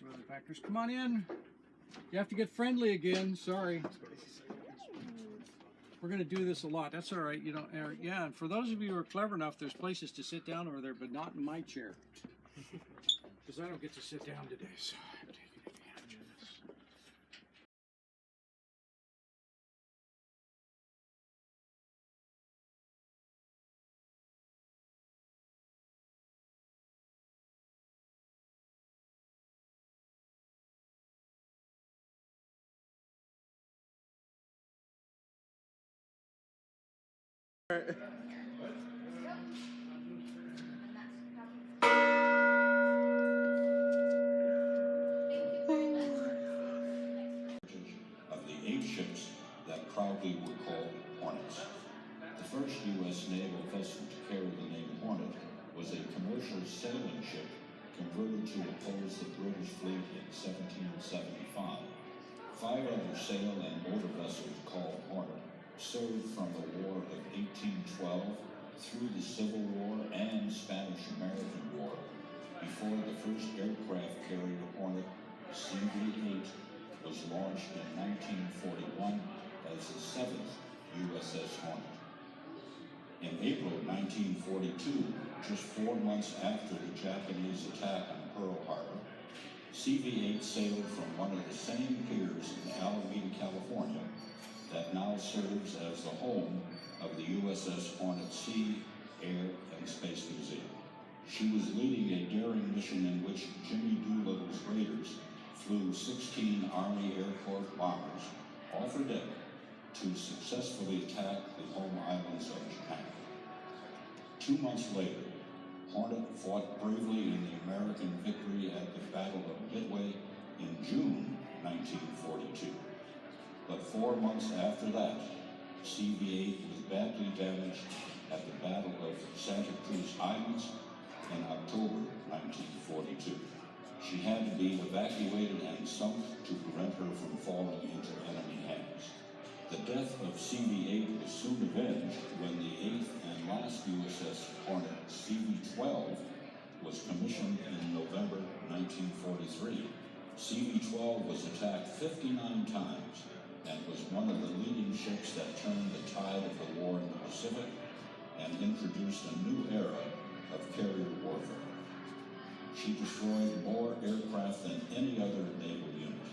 weather packers. Come on in. You have to get friendly again. Sorry. We're going to do this a lot. That's all right. You know, yeah, and for those of you who are clever enough, there's places to sit down over there, but not in my chair. Because I don't get to sit down today, so I'm taking advantage of this. Of the 8 ships that proudly were called Hornets. The first U.S. naval vessel to carry the name Hornet was a commercial sailing ship converted to oppose the British fleet in 1775. 5 other sail and motor vessels called Hornet served from the War of 1812 through the Civil War and Spanish-American War before the first aircraft carrier Hornet, CV-12, was launched in 1941 as the 7th USS Hornet. In April 1942, just 4 months after the Japanese attack on Pearl Harbor, CV-8 sailed from one of the same piers in Alameda, California, that now serves as the home of the USS Hornet Sea, Air, and Space Museum. She was leading a daring mission in which Jimmy Doolittle's Raiders flew 16 Army Air Corps bombers off her deck to successfully attack the home islands of Japan. 2 months later, Hornet fought bravely in the American victory at the Battle of Midway in June 1942. But 4 months after that, CV-8 was badly damaged at the Battle of Santa Cruz Islands in October 1942. She had to be evacuated and sunk to prevent her from falling into enemy hands. The death of CV-8 was soon avenged when the 8th and last USS Hornet, CV-12, was commissioned in November 1943. CV-12 was attacked 59 times and was one of the leading ships that turned the tide of the war in the Pacific and introduced a new era of carrier warfare. She destroyed more aircraft than any other naval unit.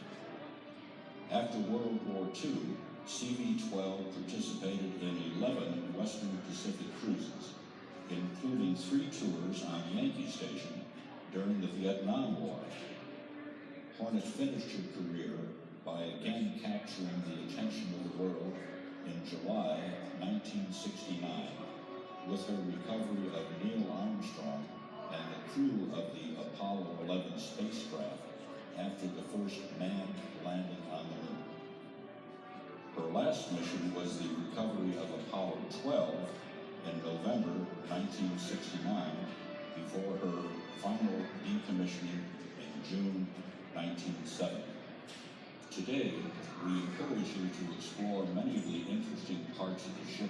After World War II, CV-12 participated in 11 Western Pacific cruises, including 3 tours on Yankee Station during the Vietnam War. Hornet finished her career by again capturing the attention of the world in July 1969 with her recovery of Neil Armstrong and the crew of the Apollo 11 spacecraft after the first manned landing on the moon. Her last mission was the recovery of Apollo 12 in November 1969 before her final decommissioning in June 1970. Today, we encourage you to explore many of the interesting parts of the ship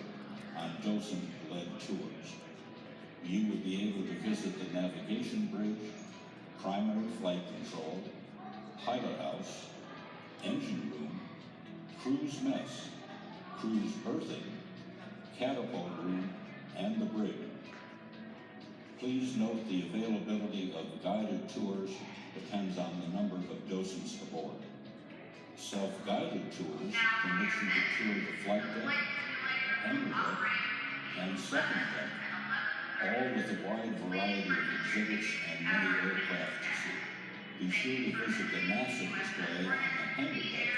on docent-led tours. You will be able to visit the navigation bridge, primary flight control, pilot house, engine room, crew's mess, crew's berthing, catapult room, and the brig. Please note the availability of guided tours depends on the number of docents aboard. Self-guided tours permit you to tour the flight deck, hangar deck, and second deck, all with a wide variety of exhibits and many aircraft to see. Be sure to visit the NASA display on the hangar deck,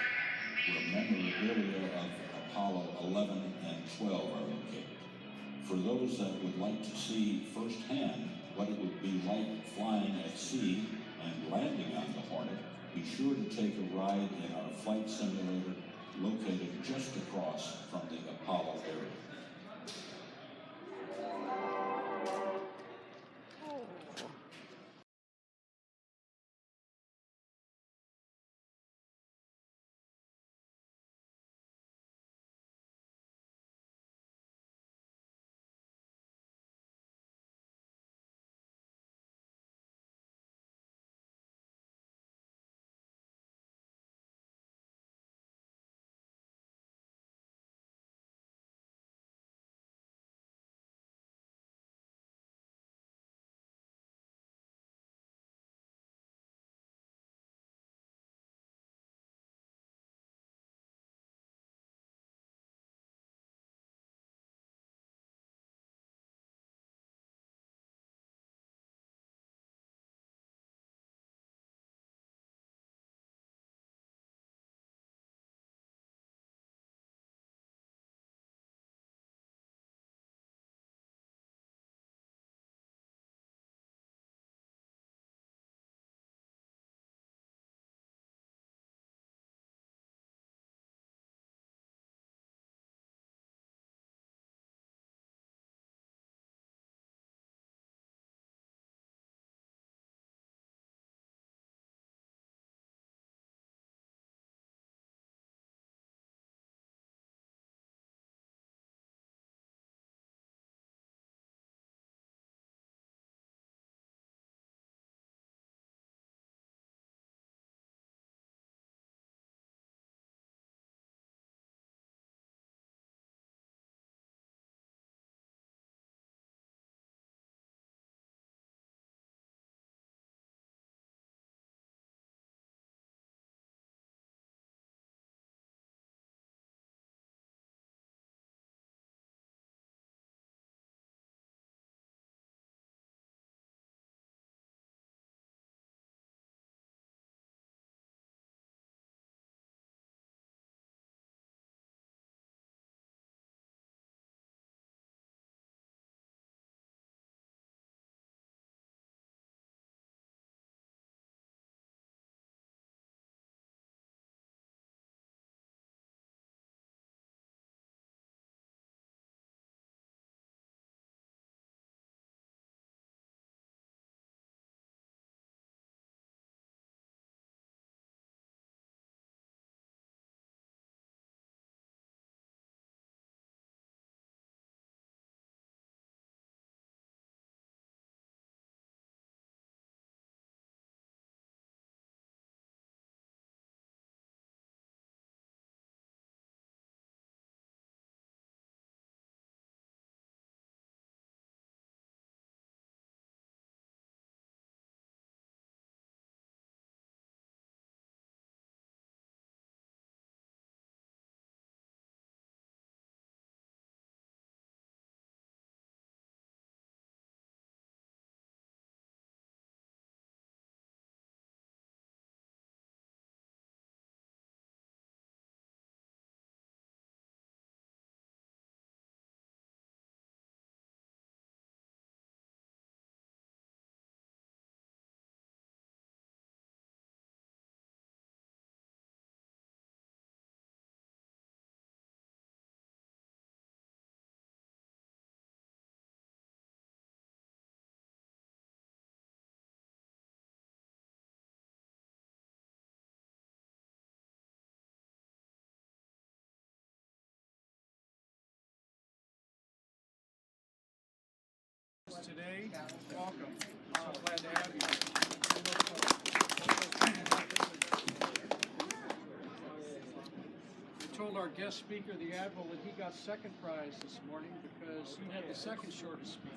where memorabilia of Apollo 11 and 12 are located. For those that would like to see firsthand what it would be like flying at sea and landing on the Hornet, be sure to take a ride in our flight simulator located just across from the Apollo area. us today. Welcome. So glad to have you. We told our guest speaker, the Admiral, that he got second prize this morning because he had the second shortest speech.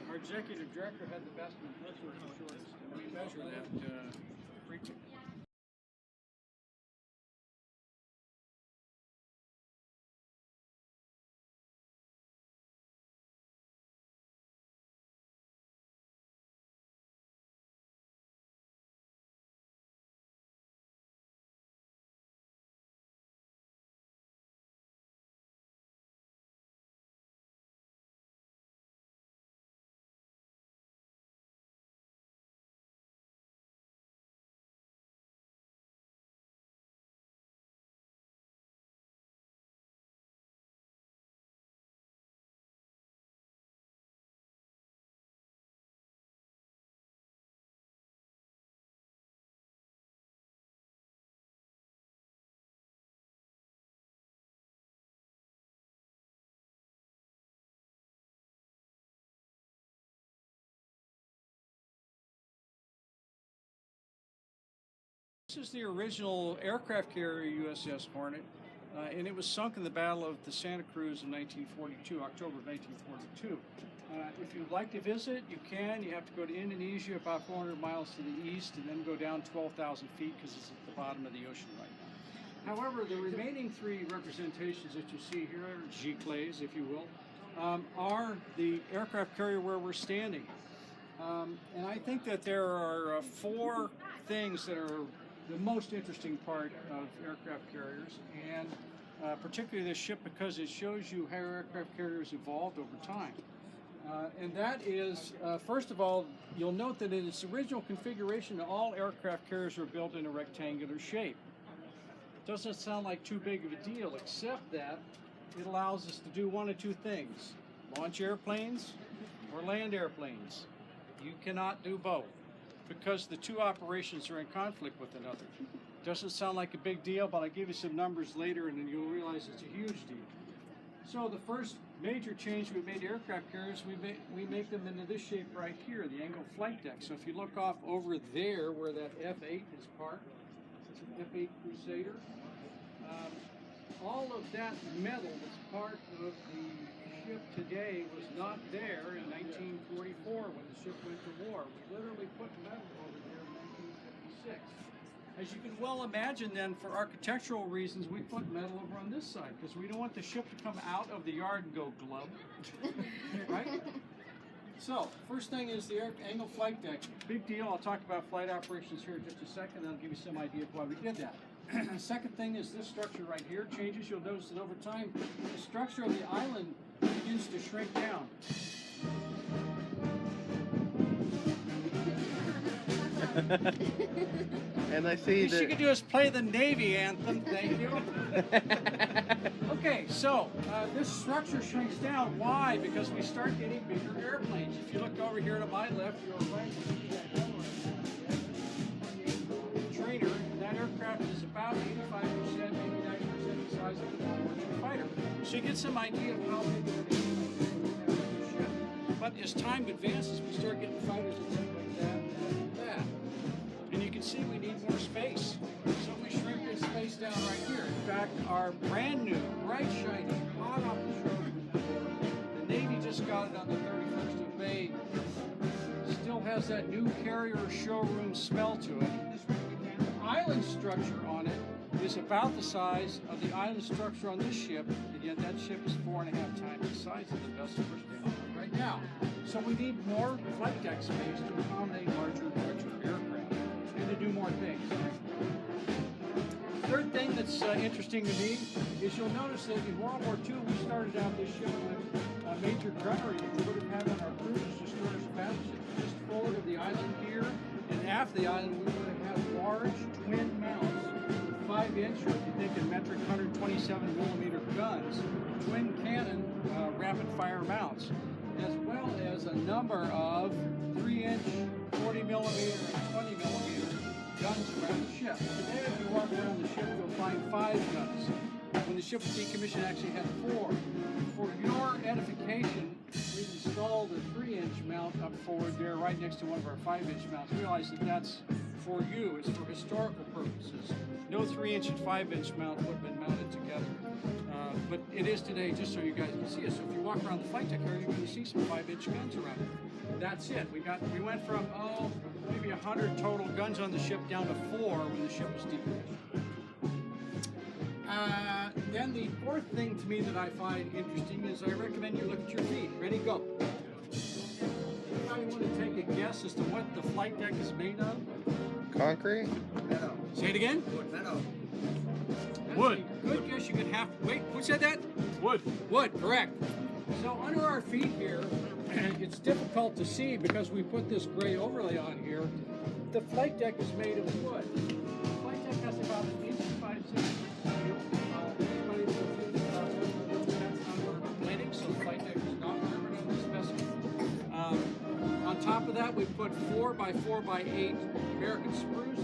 Our executive director had the best and the shortest, and we measure that frequently. This is the original aircraft carrier USS Hornet, and it was sunk in the Battle of the Santa Cruz in 1942, October of 1942. If you'd like to visit, you can. You have to go to Indonesia, about 400 miles to the east, and then go down 12,000 feet because it's at the bottom of the ocean right now. However, the remaining three representations that you see here, giclées, if you will, are the aircraft carrier where we're standing. And I think that there are four things that are the most interesting part of aircraft carriers, and particularly this ship, because it shows you how aircraft carriers evolved over time. And that is, first of all, you'll note that in its original configuration, all aircraft carriers were built in a rectangular shape. Doesn't sound like too big of a deal, except that it allows us to do one of two things: launch airplanes or land airplanes. You cannot do both, because the two operations are in conflict with another. Doesn't sound like a big deal, but I'll give you some numbers later and then you'll realize it's a huge deal. So the first major change we made to aircraft carriers, we make them into this shape right here, the angled flight deck. So if you look off over there where that F-8 is parked, it's an F-8 Crusader. All of that metal that's part of the ship today was not there in 1944 when the ship went to war. We literally put metal over there in 1956. As you can well imagine then, for architectural reasons, we put metal over on this side because we don't want the ship to come out of the yard and go glub, right? So, first thing is the angled flight deck. Big deal. I'll talk about flight operations here in just a second, and I'll give you some idea of why we did that. The second thing is this structure right here changes. You'll notice that over time, the structure of the island begins to shrink down. And I see What you could do is play the Navy anthem. Thank you. Okay, so this structure shrinks down. Why? Because we start getting bigger airplanes. If you look over here to my left, your right, you see that trainer. That aircraft is about 85%, maybe 90% the size of the Hornet fighter. So you get some idea of how big it is. But as time advances, we start getting fighters and stuff like that and that. And you can see we need more space. So we shrink this space down right here. In fact, our brand new, bright shiny, hot off the showroom, the Navy just got it on the 31st of May. Still has that new carrier showroom smell to it. The island structure on it is about the size of the island structure on this ship, and yet that ship is 4.5 times the size of the vessel we're standing on right now. So we need more flight deck space to accommodate larger aircraft and to do more things. Third thing that's interesting to me is you'll notice that in World War II we started out this ship with a major gunnery that we would have had on our cruisers, destroyers, and battleships. Just forward of the island here and aft the island we would have had large twin mounts with 5-inch, or if you think in metric 127 millimeter guns, twin cannon rapid fire mounts, as well as a number of 3-inch, 40 millimeter, and 20 millimeter guns around the ship. Today, if you walk around the ship, you'll find 5 guns. when the ship was decommissioned, actually had 4. For your edification, we've installed a 3-inch mount up forward there, right next to one of our 5-inch mounts. Realize that that's for you. It's for historical purposes. No 3-inch and 5-inch mount would have been mounted together. But it is today, just so you guys can see it. So if you walk around the flight deck area, you're going to see some 5-inch guns around it. That's it. We went from, maybe 100 total guns on the ship down to 4 when the ship was decommissioned. Then the 4th thing to me that I find interesting is I recommend you look at your feet. Ready, go. Anybody want to take a guess as to what the flight deck is made of? Concrete? Metal. Say it again. Wood. Metal. That's Wood. a good guess. You could have. Wait, who said that? Wood. Wood, correct. So under our feet here, it's difficult to see because we put this gray overlay on here. The flight deck is made of wood. The flight deck has about 1 inch and 5 centimeters steel. Anybody that's not armor so the flight deck is not armored on this vessel. On top of that, we put 4 by 4 by 8 American spruce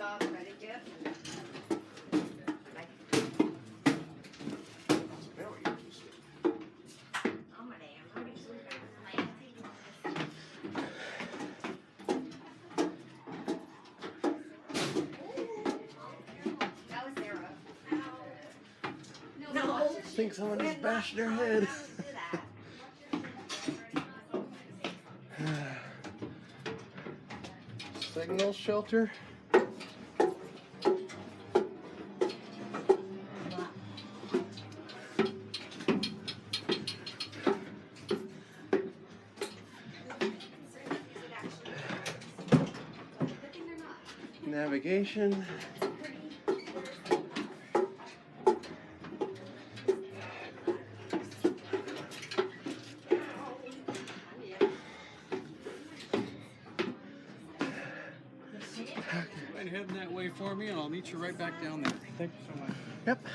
saw the wedding gift. Like, Very interesting. that was Sarah. I think someone just bashed their head. Signal shelter. Navigation. Go ahead and head that way for me, and I'll meet you right back down there. Thank you so much. Yep.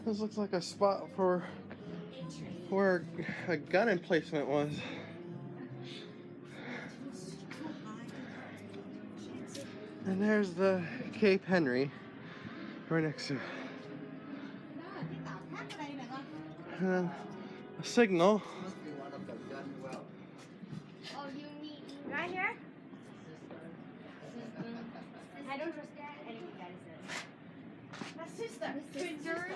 This looks like a spot for where a gun emplacement was. And there's the Cape Henry right next to it. And then a signal. Oh, you mean right here? I don't trust anything that is this. My sister. Sister.